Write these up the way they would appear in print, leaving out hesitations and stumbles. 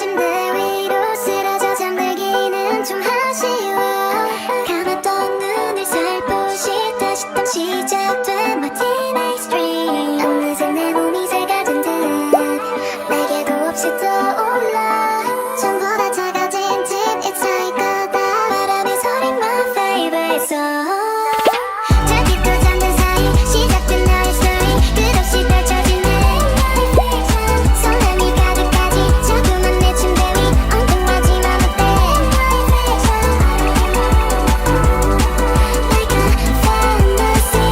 침대 위로 쓰러져 잠들기는 좀 아쉬워. 감았던 눈을 살포시 다시 또 시작된 my teenage dream. 어느새 내 몸이 새가든 듯 날개도 없이 떠올라. 전부 다 작아진 집 It's like a dot. 바람이 소린 my favorite song. 자기도 잠든 사이 시작된 나의 스토리. 끝없이 펼쳐진 내 설렘이 가득하지. 자꾸만 내 침대 위 엉뚱하지만 어때. Like a fantasy.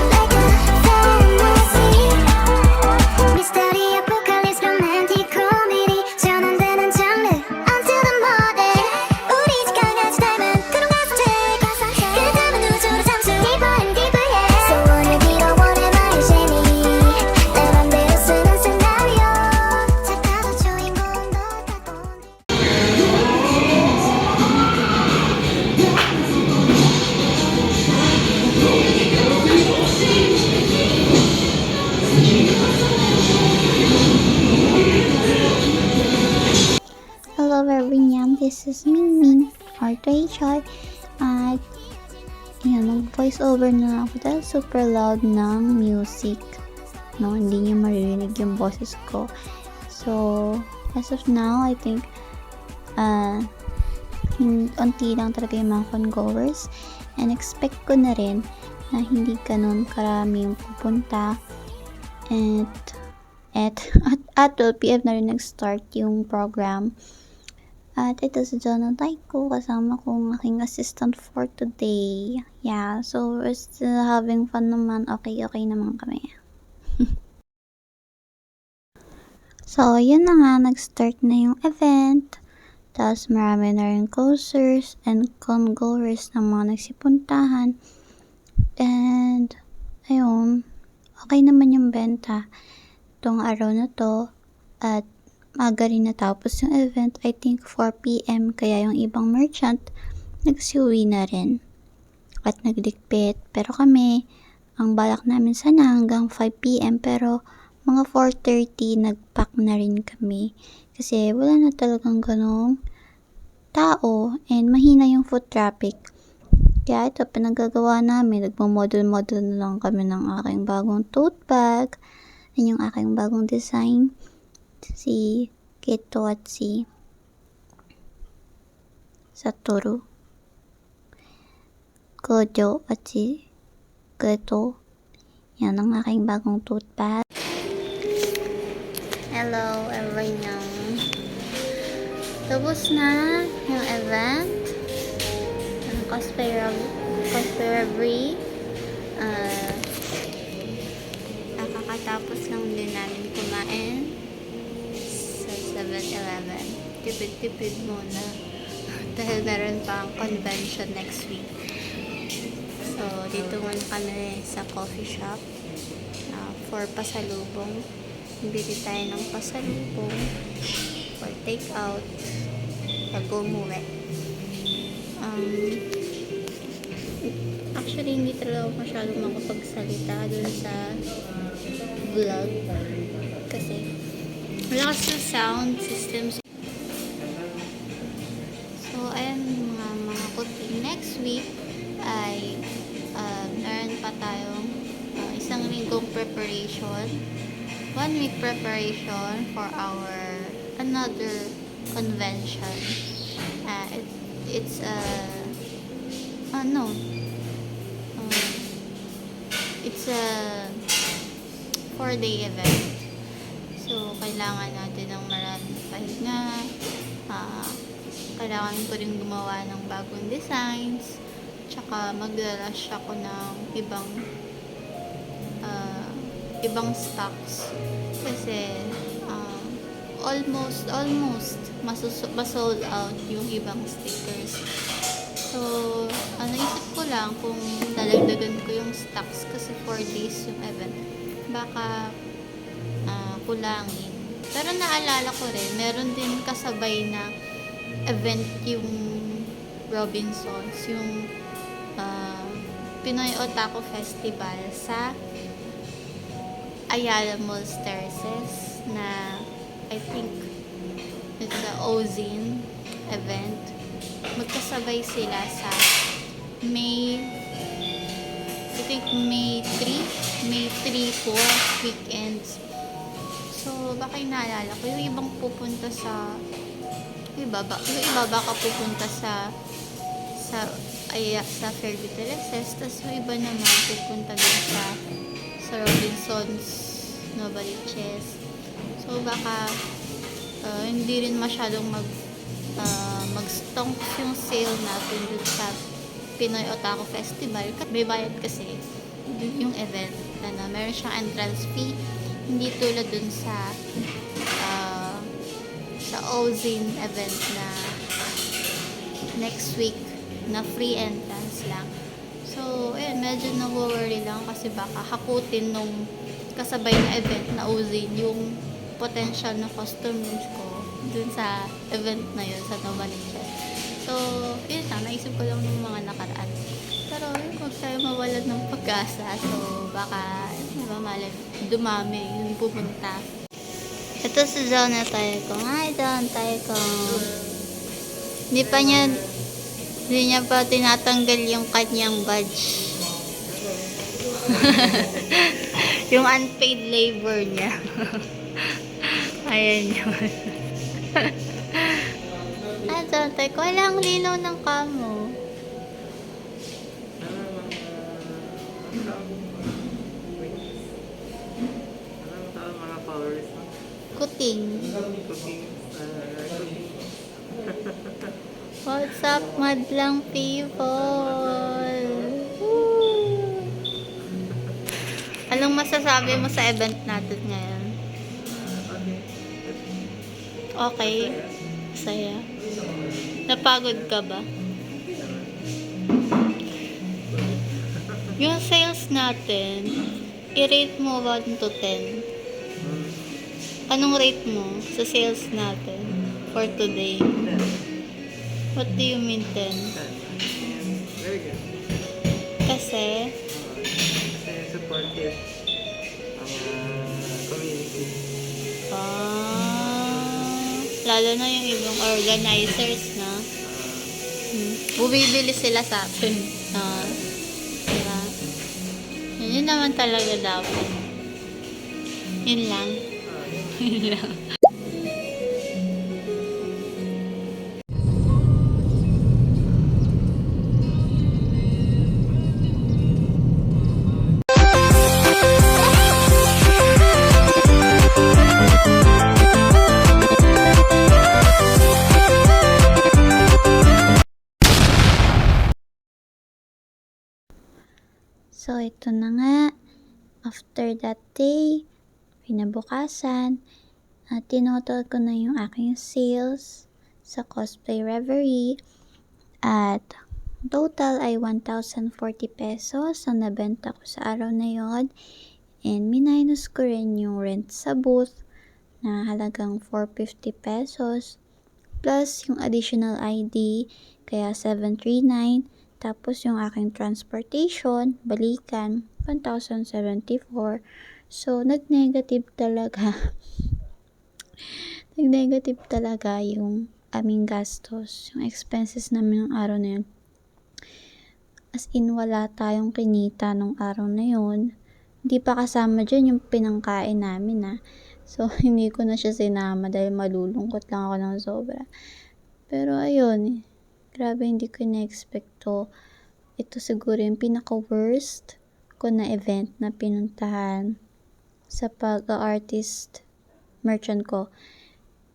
Like a fantasy. Mystery, apocalypse, romantic comedy. 전환되는 장르 Until the morning. 우리 집 강아지 닮은 그런 가사책. 그 다음은 우주로 잠수 Deeper and deeper, yeah. 소원을 빌어 원해 my genie. 내 맘대로 쓰는 시나리오. 작가도 주인공도 다 본디. Hello everyone, this is Mingming or Rachel at yun, mag-voice over na ako dahil super loud ng music, no, hindi niyo maririnig yung boses ko. So as of now, I think unti lang talaga yung mga con-goers, and expect ko na rin na hindi ganun karami yung pupunta. At 12 PM na rin nag-start yung program. At ito si Jonathan ko, kasama ko ang aking assistant for today. Yeah, so we're still having fun naman. Okay naman kami. So, yun na nga, nag-start na yung event. Tapos marami na rin closers and con-goers na mga nagsipuntahan. And, ayun, okay naman yung benta itong araw na to. At maaga rin natapos yung event, I think 4 PM, kaya yung ibang merchant nagsiuwi na rin at nagligpit. Pero kami, ang balak namin sana hanggang 5 PM, pero mga 4:30 nagpack na rin kami kasi wala na talagang ganong tao and mahina yung foot traffic. Kaya ito, pinagagawa namin, nagmamodel-model na lang kami ng aking bagong tote bag. Yan yung aking bagong design, si Keto at si Satoru, Gojo at si Keto. Yan ang aking bagong tote bag. Hello everyone, tapos na yung event ng cosplay. Kakatapos lang din namin kumain sa 7-Eleven. Tipid-tipid muna dahil meron pa ang convention next week. So dito muna kami sa coffee shop for pasalubong. Bili tayo ng pasalubong for take out pag umuwi. Actually, hindi talaga ako masyadong makapagsalita dun sa vlog kasi wala kasi sound systems. So, ayan mga kuti. Next week ay meron pa tayong isang linggong preparation, 1 week preparation for our another convention. It's a 4-day event. So, kailangan natin ng maraming pahinga. Kailangan ko rin gumawa ng bagong designs. Tsaka maglarush ako ng ibang stocks. Kasi almost masold out yung ibang stickers. So, naisip ko lang kung dadagdagan ko yung stocks kasi 4 days yung event. Baka kulangin. Pero naalala ko rin, meron din kasabay na event yung Robinsons, yung Pinoy Otaku Festival sa Ayala Mall Terraces na I think it's the Ozine event. Magkasabay sila sa May, I think May 3, 4 weekends. So, baka naalala ko, yung ibang pupunta sa, yung iba baka pupunta sa Fairview Terraces, tapos yung iba naman pupunta din sa Robinsons Novaliches. So, baka hindi rin masyadong mag-stonks yung sale natin dun sa Pinoy Otaku Festival. May bayad kasi yung event na meron siyang entrance fee, hindi tulad dun sa Ozine event na next week na free entrance lang. So, ayun, medyo na-worry lang kasi baka hakutin nung kasabay na event na Ozine yung potential na customers ko dun sa event na yun sa Novaliches. So, yun lang, naisip ko lang ng mga nakaraan. Pero, huwag tayo mawalan ng pag-asa. So, baka, malay, dumami yung pupunta. Ito si Zona tayo ko. Hi, Zona tayo ko. Hindi niya pa tinatanggal yung kanyang badge. Yung unpaid labor niya. Ayan yun. Ah, Zona tayo ko. Walang linaw ng kamo. Kuting. What's up, madlang people? Woo! Anong masasabi mo sa event natin ngayon? Okay. Saya. Napagod ka ba? Yung sales natin, i-rate mo 1 to 10. Anong rate mo sa sales natin for today? What do you mean 10? Very good. Kasi Supportive ang community. Lalo na yung ibang organizers na bumibili sila sa atin. Diba? Yun naman talaga dapat. Yun lang. Yun lang. So, ito na nga. After that day, pinabukasan, tinotol ko na yung aking sales sa Cosplay Reverie. At total ay 1,040 pesos ang nabenta ko sa araw na yon. And minus ko rin yung rent sa booth na halagang 450 pesos. Plus yung additional ID, kaya 739. Tapos yung aking transportation, balikan, 1,074. So, nag-negative talaga. Nag-negative talaga yung aming gastos, yung expenses namin ng araw na yun. As in, wala tayong kinita nung araw na yun. Hindi pa kasama dyan yung pinangkain namin So, hindi ko na siya sinama dahil malulungkot lang ako ng sobra. Pero ayun, grabe, hindi ko na-expect to. Ito siguro yung pinaka-worst ko na event na pinuntahan sa pag-artist merchant ko.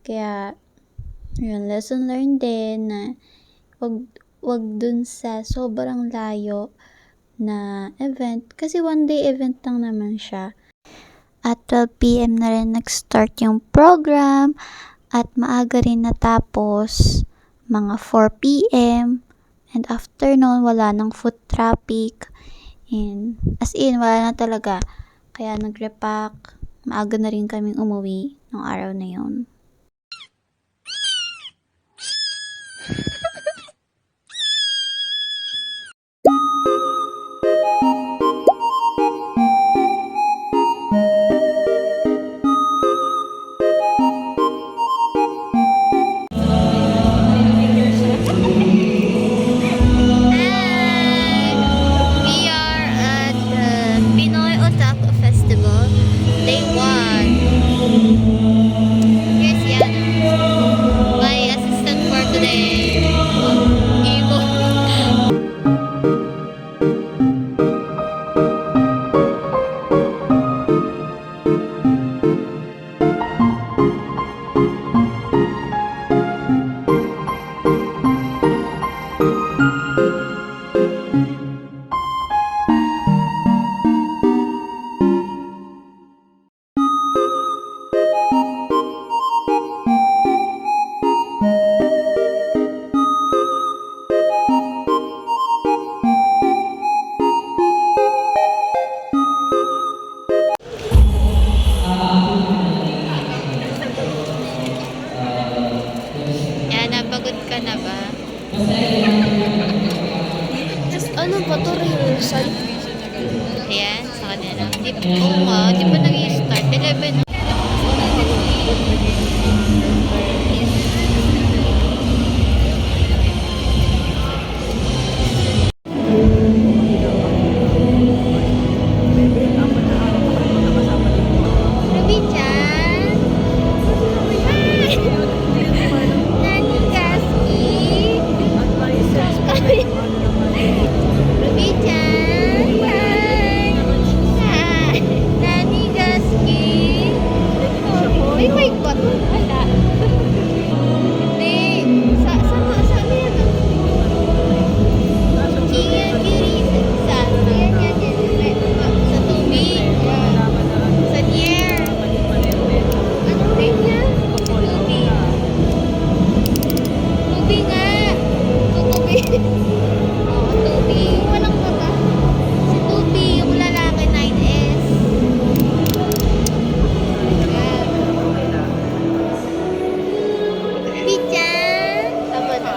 Kaya, yun, lesson learned din na wag dun sa sobrang layo na event. Kasi one day event lang naman siya. At 12 PM na rin nag-start yung program at maaga rin natapos, mga 4 PM. And after nun, wala nang foot traffic. And as in, wala na talaga. Kaya nag-repack. Maaga na rin kaming umuwi ng araw na yun. Ano ba to? Rehearsal? Ayan, sa kanila. Oo nga, di ba nag-i-start? 11 na. Ruby-chan! Hi! Nani Gaski! Ruby-chan! Hi! Hi! Nani Gaski! May mic ba to? Wala. Hindi. Saan yan? Chia Giri. Saan? Yan. Sa tubig. Sa nier. Anong name niya? Tubig. Tubig nga. Tubig. Oo, tubig. Walang baba. Si Tubig, yung lalaki 9S. Yan. Bichan. Tama na.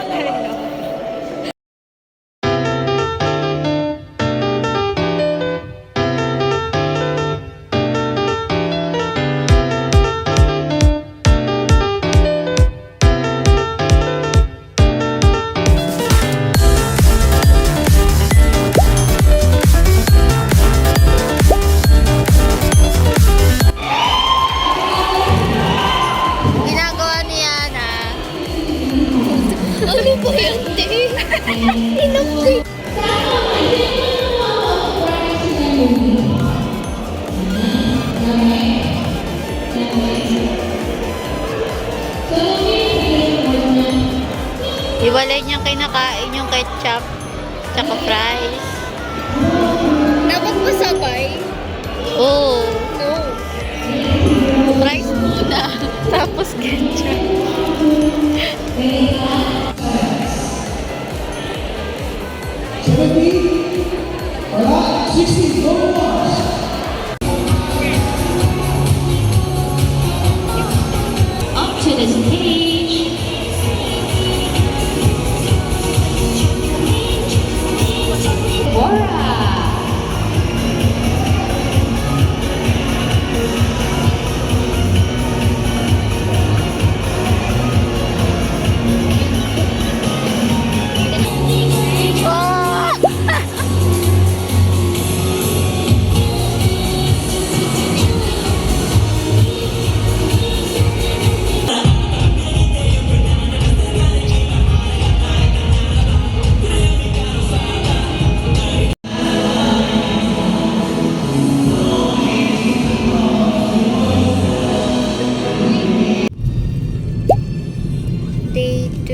Ginagawa ni Yana. Ano ba yan, te? Inapti. Iwalay niyang kinakain yung ketchup tsaka fries. Dapat masabay? Oo. No. Fries muna. Tapos ketchup. Up to the stage. Bora. Day 2.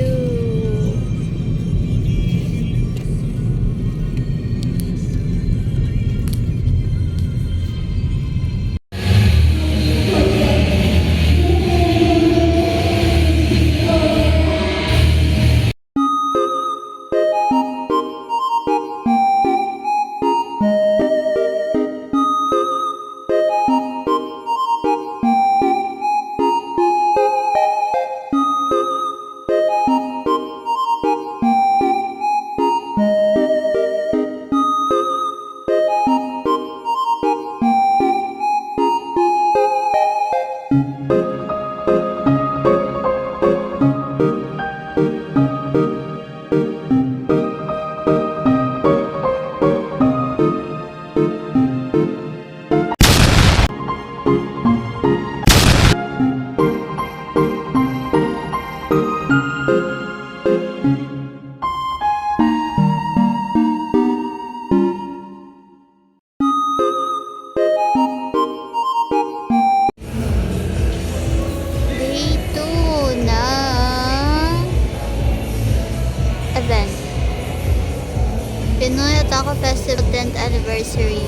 Day 2 na event. Pinoy Otaku Festival 10th Anniversary.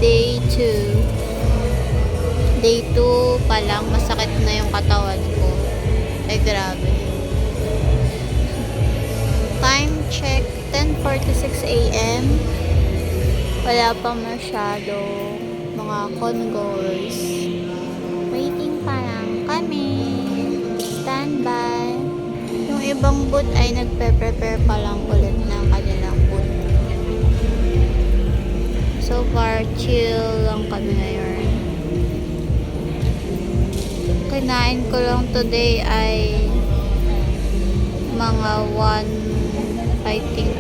Day 2. Day 2 pa lang, masakit na yung katawan ko. Ay, grabe. Time check, 10:46 a.m. Wala pa masyadong mga congoers. Waiting pa lang kami. Standby. Yung ibang booth ay nagpe-prepare pa lang ulit ng kanilang booth. So far, chill lang kami ngayon. Kinain ko lang today ay mga I think,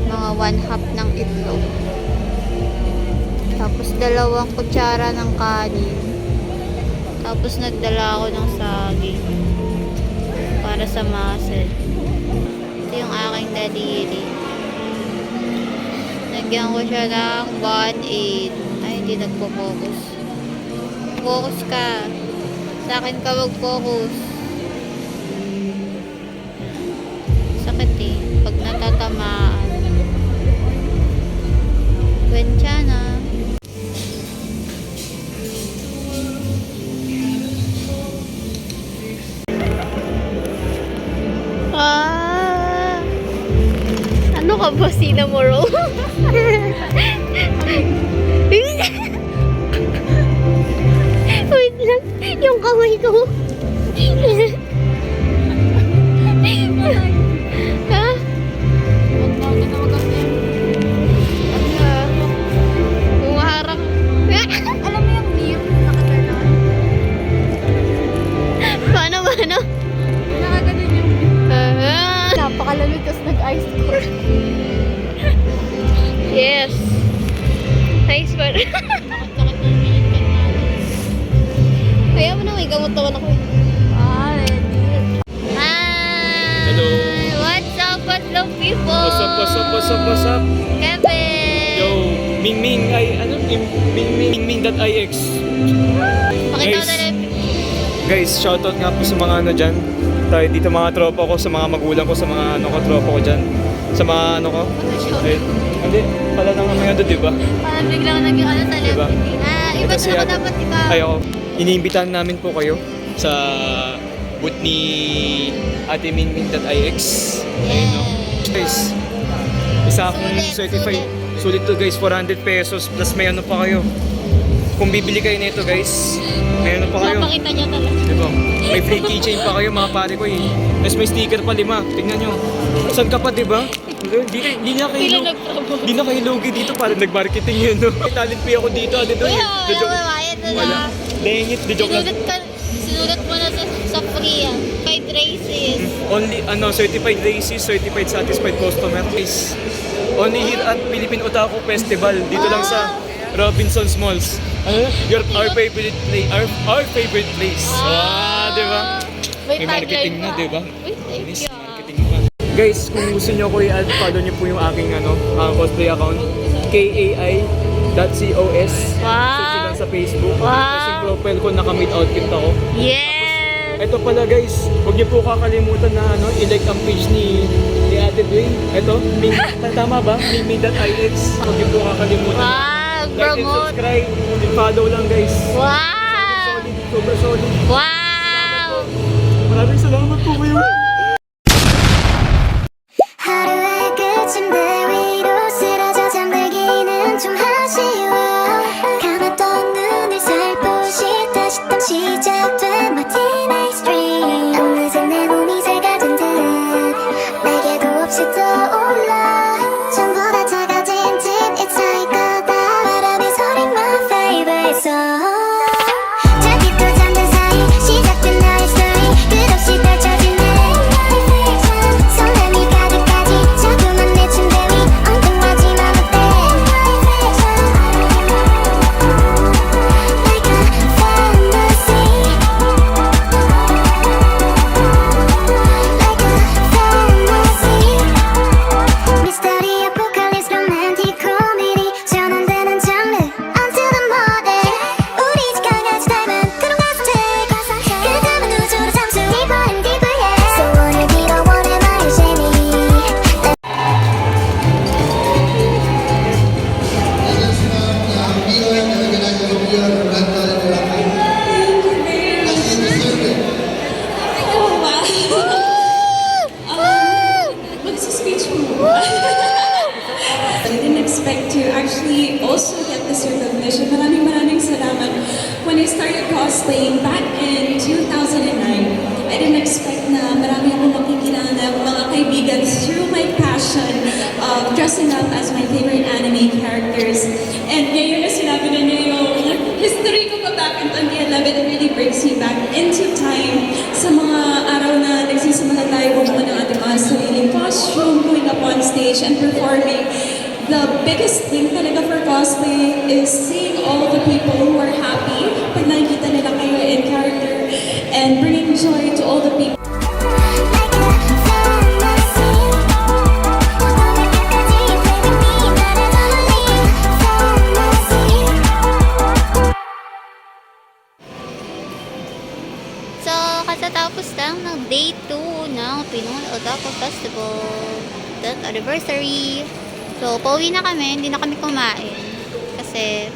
mga 1/2 ng itlog. Tapos 2 kutsara ng kanin. Tapos nagdala ako ng saging para sa muscle. Ito yung aking daliri. Nagyan ko siya ng 1/8. Ay, hindi nagpo-focus. Focus ka. Sa akin ka mag-focus. Sakit eh. Pag natatamaan. Kwensya na. Ano ka ba, Cinnamoroll? Wait lang. Yung kamay ko. Ha? Umarang. Alam mo yung meme? Nakaturn on? Paano? Nakaganon yung napakalamig tapos nag-ice core. Yes. Nice one. Kaya mo na may gamot-tawan ako. Ready. Hi! Hello. What's up, people? What's up? Kevin! Yo, Mingming ay, ano? Mingming.ix. Pakita ko na rin. Guys, shoutout nga po sa mga ano dyan. Tayo dito mga tropa ko, sa mga magulang ko, sa mga ano ko, tropa ko dyan. Sa mga ano ko. Ay, hindi, pala nang mga doon, di ba? Parang biglang naging ano sa Diba? left. Iba Ito si talaga ate. dapat ikaw. Ay, ako. Iniimbitahan namin po kayo sa booth ni Ate Mingming.ix. Ayun, no? Guys, isa akong certified. Sulit to guys, 400 pesos plus may ano pa kayo. Kung bibili kayo nito guys, may ano pa kayo. Mapakita niya talaga. Diba? May free keychain pa kayo mga pare ko eh. Tapos may sticker pa 5. Tingnan nyo. Saan ka pa diba? Hindi na kayo Pila nag-promo. Hindi na kayo lugi dito para nag-marketing yun. No? May talent fee ako dito. Ano doon? Bayad na Wala. lang. Dengit, di joke lang. Sinulat mo na sa free yan. 5 races. Only, certified racist, certified satisfied customer is only here at Philippine Otaku Festival. Dito lang sa Robinson's Malls. Our favorite place. Our favorite place. Di ba? May marketing na, di ba? Wait, thank Yes, you. marketing pa. Guys, kung gusto nyo ko i-add, follow nyo po yung aking cosplay account. kai.cos. Search nyo lang sa Facebook. Wow. Tapos yung profile ko, naka-mid outfit ako. Yes! Ito pala guys, huwag niyo po kakalimutan na i-like ang page ni Ate Dwayne. Ito, tama ba? Mingming.ix. Huwag niyo po kakalimutan. Wow! Like and Promote! subscribe, and follow lang guys. Wow! Solid, super solid. Wow! Maraming salamat po kayo. 하루의 끝인데 위로 쓰러져 잠들기는 좀 아쉬워 감았던 눈을 살포시 다시 또 시작된 my teenage dream 어느새 내 몸이 새가 된 듯 날개도 없이 떠올라 전부 다 작아진 tip it's like a 바람이 소린 my favorite song 잠기 또 잠든 사이 시작된 나의 story 끝없이 펼쳐진 내 설렘이 가득하지 자꾸만 내 침대 위 엉뚱하지만 어때 Like a fantasy Like a fantasy Mystery, apocalypse, romantic comedy 전환되는 장르 Until the morning 우리 집 강아지 닮은 그런 가슴 take 그 닮은 우주로 잠수 Deeper and deeper yeah 소원을 빌어 원해 나의 재미 Speech I didn't expect to actually also get this recognition. Maraming salamat. When I started cosplaying back in 2009, I didn't expect na marami akong dressing up as my favorite anime characters. And ngayon na sinabi na niyo yung history ko pa back in 2011, it really brings me back into time sa mga araw na nagsisimula tayo bumuo ng ating mga sariling costume, going up on stage and performing. The biggest thing talaga for cosplay is seeing all the people who are happy pag nakikita nila kayo in character and bringing joy to all the people. So, katatapos lang ng day 2 ng Pinoy Otaku Festival 10th anniversary. So, pauwi na kami, hindi na kami kumain. Kasi,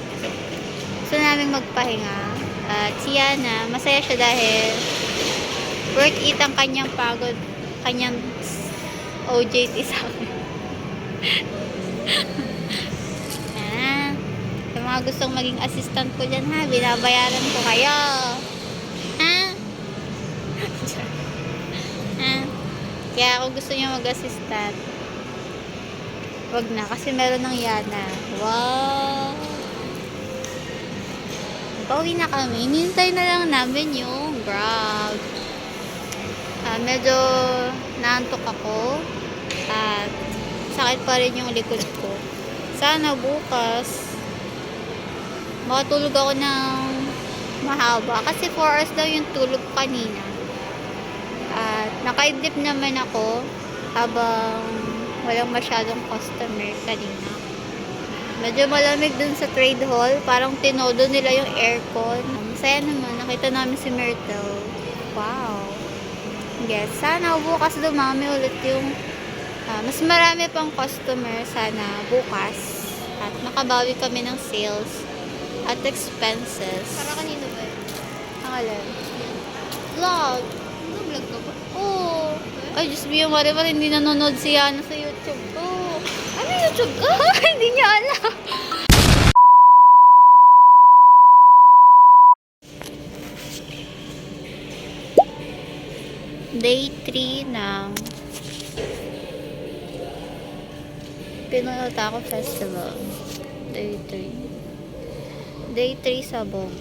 gusto namin magpahinga. At si Yana, masaya siya dahil worth it ang kanyang pagod, kanyang OJT sa akin. Sa mga gustong maging assistant ko dyan ha, binabayaran ko kayo. Ha? Ha? Kaya kung gusto niyo mag-assistant, wag na, kasi meron ng Yana. Wow! Pauwi na kami. Hinintay na lang namin yung Grab. Medyo naantok ako. At sakit pa rin yung likod ko. Sana bukas makatulog ako ng mahaba. Kasi 4 hours daw yung tulog ko kanina. At nakaidlip naman ako habang walang masyadong customer kanina. Medyo malamig dun sa trade hall. Parang tinodo nila yung aircon. Masaya naman. Nakita namin si Myrtle. Wow. Yes. Sana bukas dumami ulit yung mas marami pang customer sana bukas. At makabawi kami ng sales at expenses. Para kanino ba yun? Ang alam. Vlog. Vlog ka ba? Oo. Ay, Diyos mo yung wari hindi nanonood si Yana sa YouTube ko. Ano YouTube ko? Hindi niya alam. Day 3 ng Pinoy Otaku Festival. Day 3. Day 3 sabog.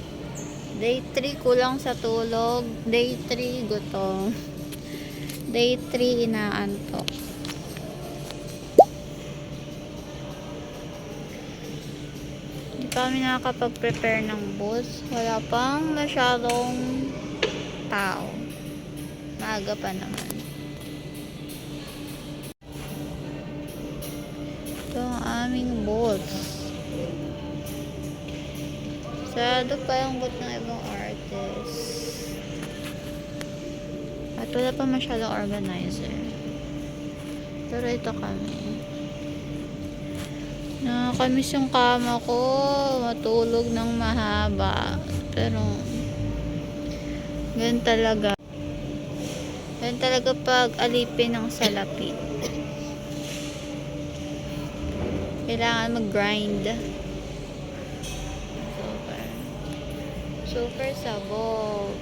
Day 3 kulang sa tulog. Day 3 gutom. Day 3 inaantok. Hindi pa kami nakakapag-prepare ng bus. Wala pang masyadong tao. Maaga pa naman. Ito ang aming bus. Sarado pa yung bus ng ibang artist. At wala pa masyadong organizer. Pero ito kami. Nakakamiss yung kama ko. Matulog ng mahaba. Pero ganun talaga. Ganun talaga pag alipin ng salapi. Kailangan mag-grind. Super sabog.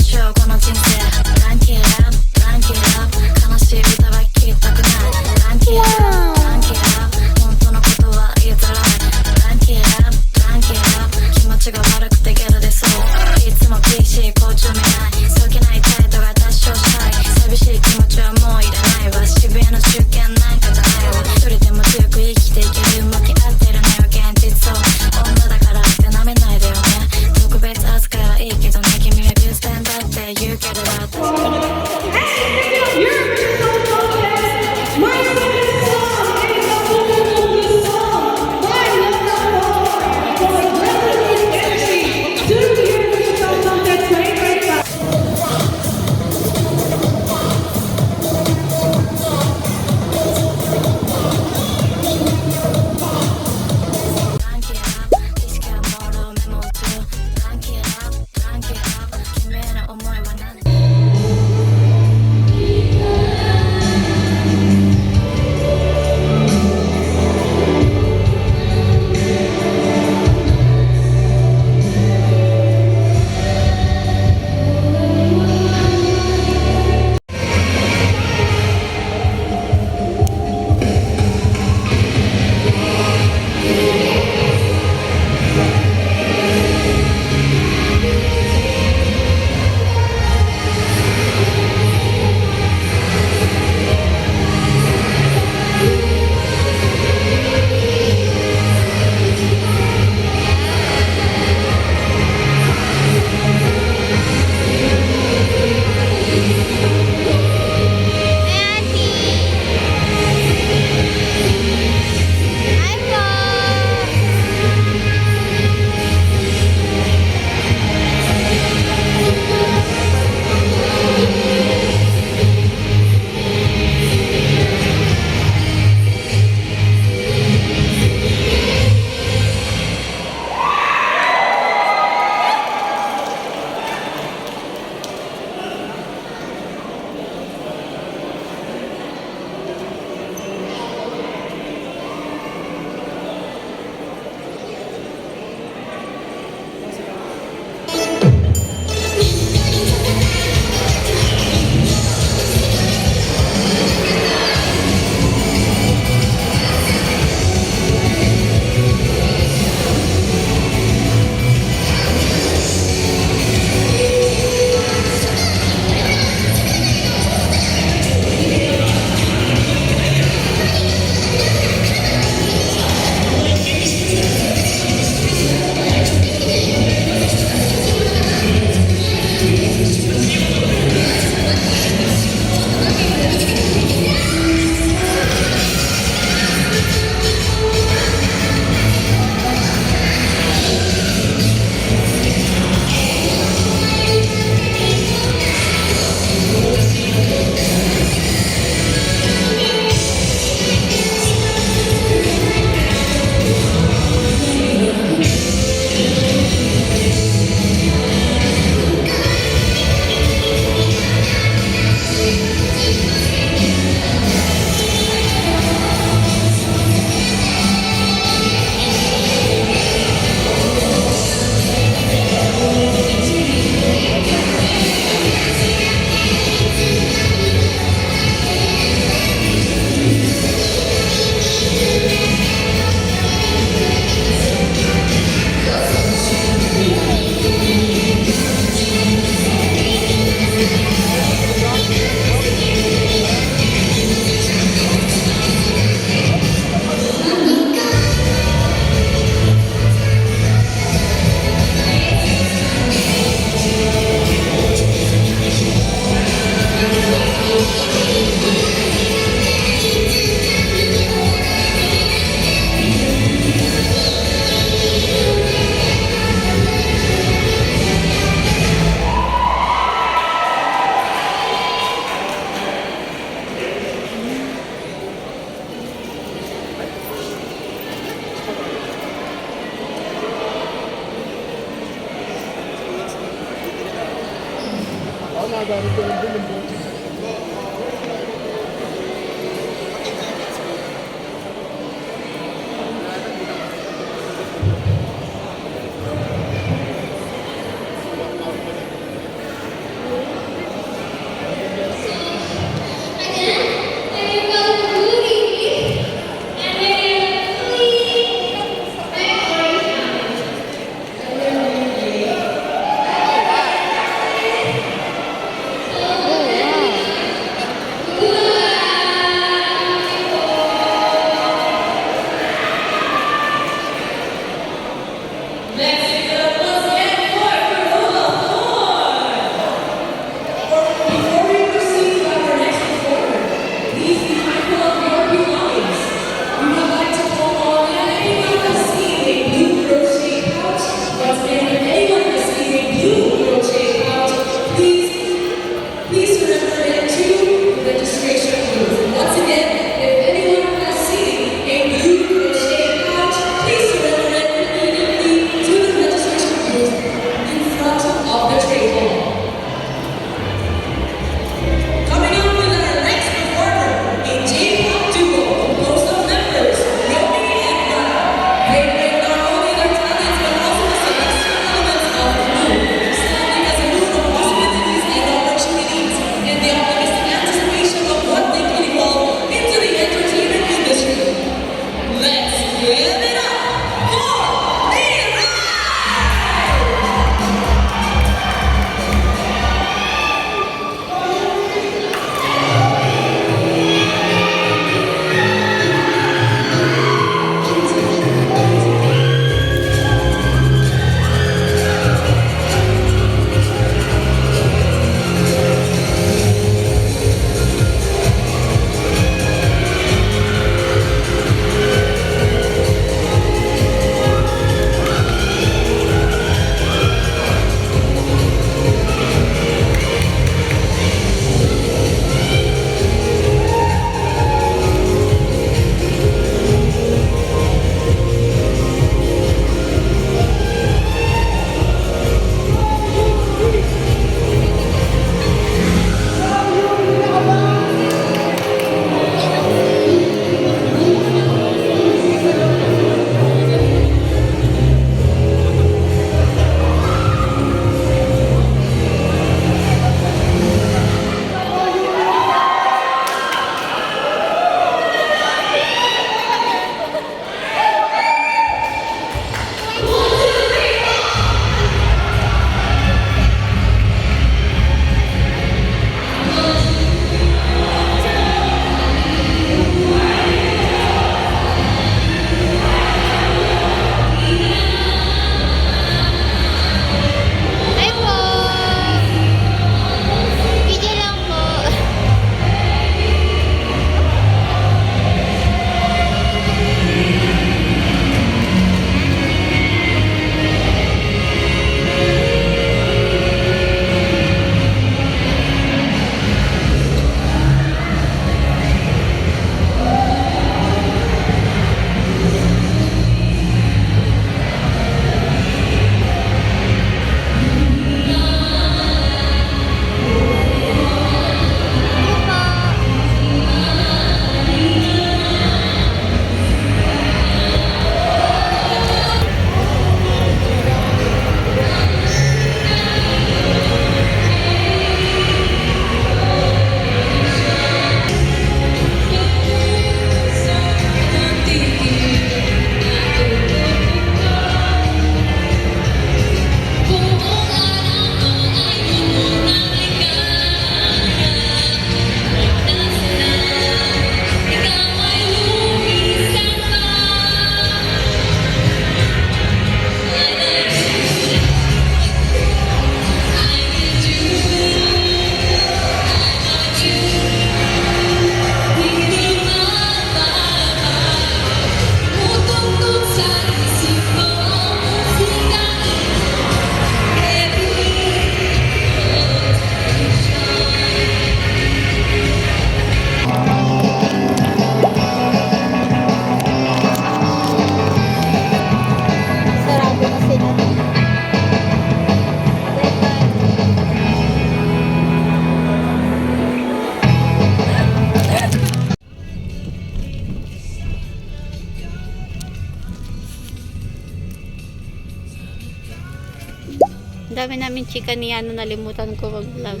Ang dami namin chika ni Yano, nalimutan ko mag-vlog.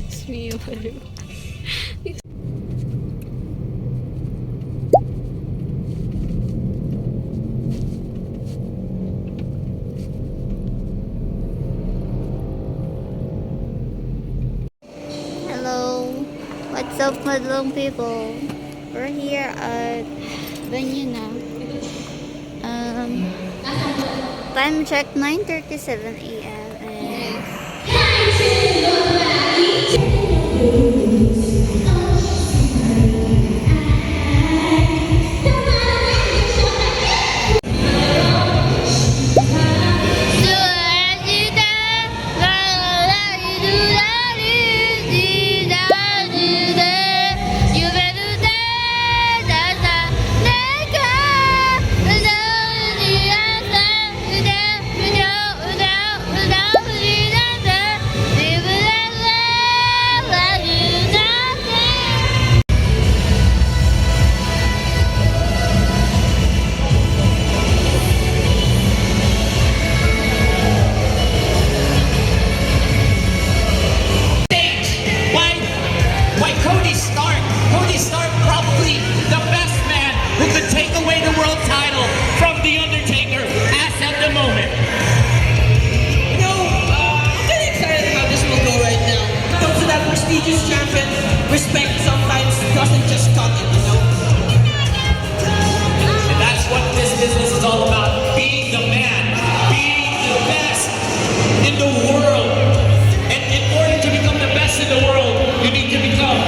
Smiyo pa rin. Hello, what's up, madlong people? We're here at venue na. Time check 9:37 a.m. and Why Cody Stark? Cody Stark probably the best man who could take away the world title from The Undertaker as at the moment. You know, I'm getting excited how this will go right now. Those of that prestigious champion, respect sometimes doesn't just cut it, you know? And that's what this business is all about. Being the man, being the best in the world. And in order to become the best in the world, you need to become.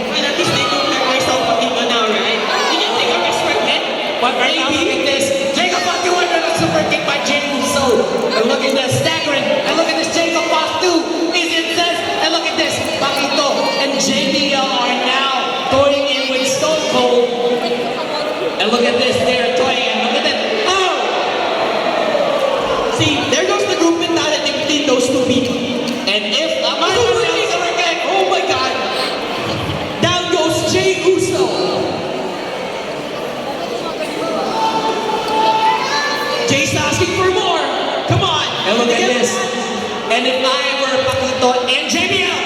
Well, at least they don't have myself a people now, right? You can take a respect it. But right now, look at this. Jacob Fatu under the super kick by Jey Uso. And look at this, staggering. And look at this, Jacob Fatu is incensed. And look at this, Pakito and JBL are now going in with Stone Cold. And look at this, they're toying. And look at that. Oh! See, there goes the group mentality between those two people. And if Oh my God! Down goes Jey Uso. Jay's asking for more. Come on. And look at this. And if I were Pakito and JBL,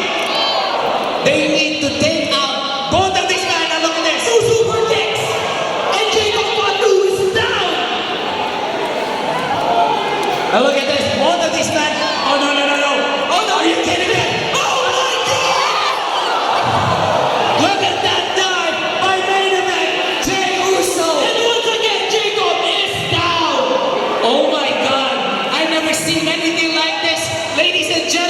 they need to take out both of these men. And look at this. Two super kicks. And Jacob Fatu is down. And look at this. Both of these men. Oh, no, no, no, no. Oh, no, are you kidding me? Oh, my God! Look at that dive by main event, Jey Uso. And once again, Jacob is down. Oh, my God. I've never seen anything like this. Ladies and gentlemen.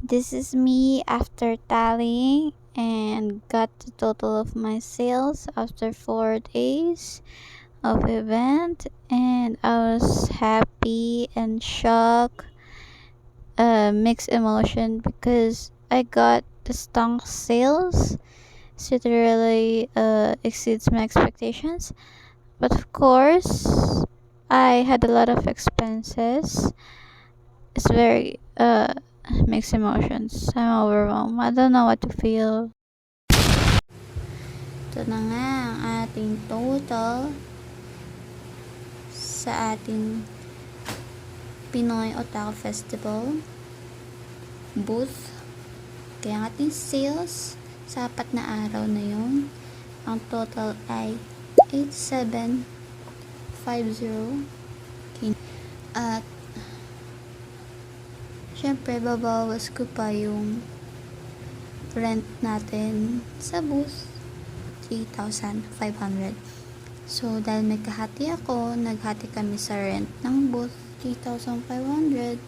This is me after tallying and got the total of my sales after 4 days of event, and I was happy and shocked, mixed emotion because I got the stunk sales. So it really exceeds my expectations. But of course, I had a lot of expenses. It's very mixed emotions. I'm overwhelmed. I don't know what to feel. Ito na nga ang ating total sa ating Pinoy Otaku Festival booth. Kaya ang ating sales sa 4 na araw na yun, ang total ay 8750. At syempre babawas ko pa yung rent natin sa booth, 3,500. So dahil may kahati ako, naghati kami sa rent ng booth. 3,500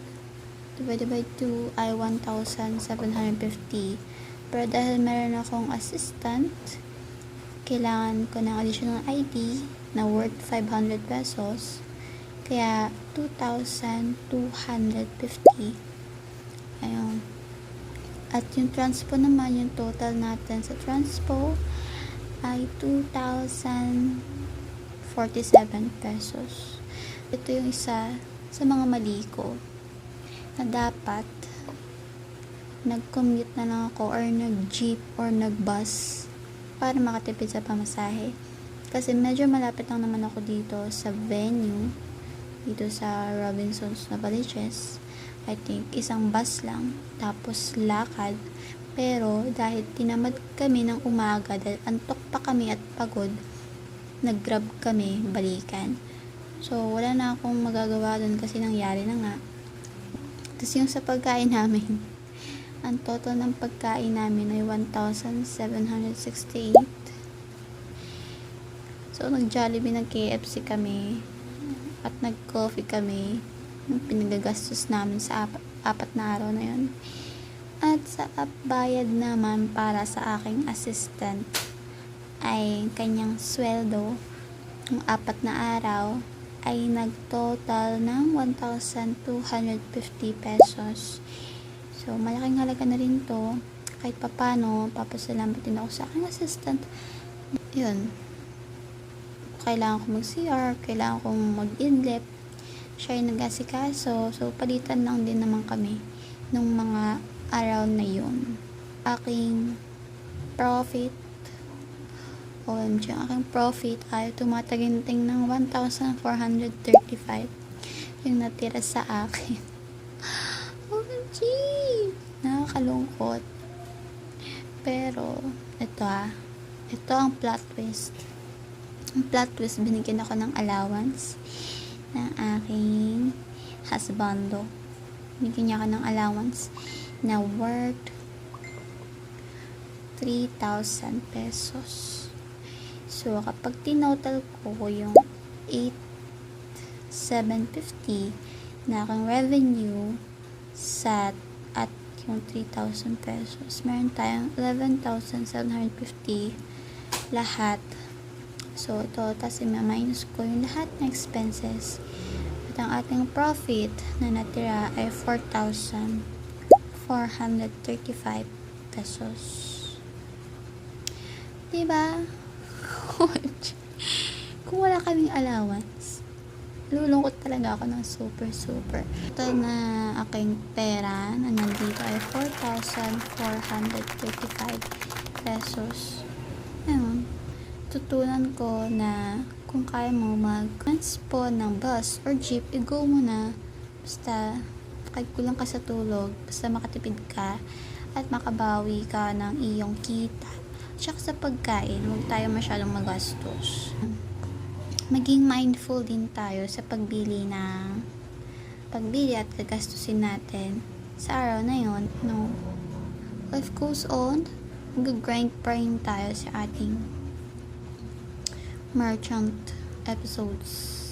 divided by 2 ay 1,750. Pero dahil meron akong assistant, kailangan ko ng additional ID na worth 500 pesos. Kaya 2,250. Ayun. At yung transpo naman, yung total natin sa transpo ay 2,047 pesos. Ito yung isa sa mga mali ko na dapat nag-commute na lang ako or nag-jeep or nag-bus para makatipid sa pamasahe. Kasi medyo malapit lang naman ako dito sa venue, dito sa Robinsons Novaliches. I think isang bus lang, tapos lakad. Pero dahil tinamad kami ng umaga, dahil antok pa kami at pagod, nag-grab kami balikan. So wala na akong magagawa doon kasi nangyari na nga. Tapos yung sa pagkain namin, ang total ng pagkain namin ay 1,768. So nag-Jollibee, nag-KFC kami at nag-coffee kami yung pinagagastos namin sa apat na araw na yun. At sa bayad naman para sa aking assistant ay kanyang sweldo ng 4 na araw ay nag-total ng 1,250 pesos. So, malaking halaga na rin to. Kahit papano, papasalamat din ako sa aking assistant. Yun. Kailangan ko mag-CR, kailangan kong mag-idlip. Siya yung nag-asikaso. So, palitan lang din naman kami nung mga araw na yun. Aking profit, OMG, ang aking profit ay tumataginting ng 1,435 yung natira sa akin. OMG! Nakakalungkot. Pero, ito ang plot twist. Ang plot twist, binigyan ako ng allowance ng aking husbando. Binigyan niya ako ng allowance na worth 3,000 pesos. So, kapag tinotal ko yung 8,750 na aking revenue at yung 3,000 pesos, meron tayong 11,750 lahat. So, ito, tapos i-minus ko yung lahat ng expenses. At ang ating profit na natira ay 4,435 pesos. Diba? Kung wala kaming allowance, lulungkot talaga ako ng super. Ito na aking pera na nandito ay 4,435 pesos. Ayun. Tutunan ko na kung kaya mo mag-transpo ng bus or jeep, i-go mo na. Basta kahit kulang ka sa tulog, basta makatipid ka at makabawi ka ng iyong kita. Tsaka sa pagkain, huwag tayo masyadong magastos. Maging mindful din tayo sa pagbili at gagastusin natin sa araw na yon. No? Life goes on, mag-grind pa rin tayo sa ating merchant episodes.